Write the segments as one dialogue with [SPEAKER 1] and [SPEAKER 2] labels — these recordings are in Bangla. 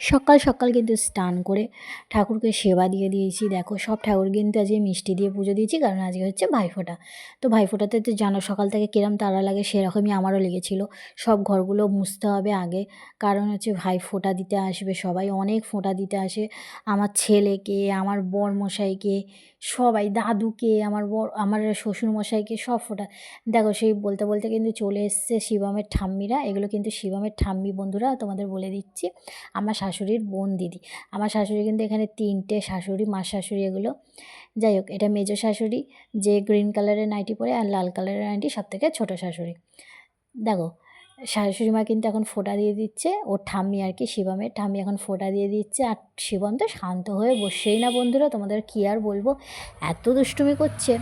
[SPEAKER 1] সকাল সকাল কিন্তু স্নান করে ঠাকুরকে সেবা দিয়ে দিয়েছি। দেখো সব ঠাকুর কিন্তু আজকে মিষ্টি দিয়ে পুজো দিয়েছি, কারণ আজকে হচ্ছে ভাইফোঁটা। তো ভাইফোঁটাতে তো জানো সকাল থেকে কিরম তাড়া লাগে, সেরকমই আমারও লেগেছিল। সব ঘরগুলো মুছতে হবে আগে, কারণ হচ্ছে ভাইফোঁটা দিতে আসবে সবাই, অনেক ফোঁটা দিতে আসে। আমার ছেলেকে, আমার বরমশাইকে, সবাই, দাদুকে, আমার শ্বশুরমশাইকে সব ফোঁটা। দেখো সেই বলতে বলতে কিন্তু চলে এসছে শিবমের ঠাম্মিরা। এগুলো কিন্তু শিবমের ঠাম্মি বন্ধুরা, তোমাদের বলে দিচ্ছি, আমার শাশুড়ির বোন দিদি। আমার শাশুড়ি কিন্তু এখানে 3টে শাশুড়ি, মা শাশুড়ি এগুলো। যাই হোক, এটা মেজো শাশুড়ি, যে গ্রিন কালারের নাইটি পরে, আর লাল কালারের নাইটি সবথেকে ছোটো শাশুড়ি। দেখো শাশুড়ি মা কিন্তু এখন ফোঁটা দিয়ে দিচ্ছে, ওর ঠাম্মি আর কি, শিবমের ঠাম্মি এখন ফোঁটা দিয়ে দিচ্ছে। আর শিবম তো শান্ত হয়ে বসেই না বন্ধুরা, তোমাদের কী আর বলবো, এত দুষ্টুমি করছে।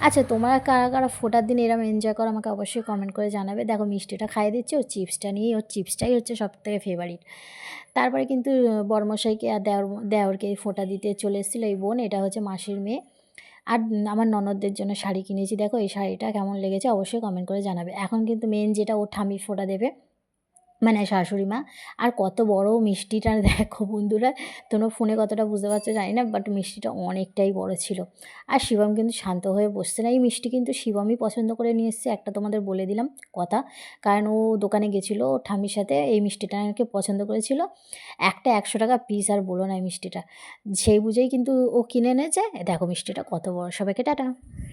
[SPEAKER 1] আচ্ছা, তোমরা কারা কারা ফোঁটার দিন এরম এনজয় করো আমাকে অবশ্যই কমেন্ট করে জানাবে। দেখো মিষ্টিটা খাইয়ে দিচ্ছে, ওর চিপসটা নিয়েই, ওর চিপসটাই হচ্ছে সবথেকে ফেভারিট। তারপরে কিন্তু বরমশাইকে আর দেওরকে ফোঁটা দিতে চলে এসেছিলো এই বোন, এটা হচ্ছে মাসির মেয়ে। আর আমার ননদদের জন্য শাড়ি কিনেছি। দেখো এই শাড়িটা কেমন লেগেছে অবশ্যই কমেন্ট করে জানাবে। এখন কিন্তু মেন যেটা, ওর ঠাম্মি ফোঁটা দেবে, মানে শাশুড়ি মা। আর কত বড় মিষ্টিটা দেখো বন্ধুরা, তোমরা ফোনে কতটা বুঝতে পারছো জানি না, বাট মিষ্টিটা অনেকটাই বড় ছিল। আর শিবম কিন্তু শান্ত হয়ে বসছে না। এই মিষ্টি কিন্তু শিবমই পছন্দ করে নিয়ে এসছে, একটা তোমাদের বলে দিলাম কথা, কারণ ও দোকানে গেছিলো ওর ঠাম্মির সাথে, এই মিষ্টিটা আমাকে পছন্দ করেছিল। একটা 100 টাকা পিস, আর বলো না এই মিষ্টিটা, সেই বুঝেই কিন্তু ও কিনে এনেছে। দেখো মিষ্টিটা কত বড়। সবাইকে টাটা।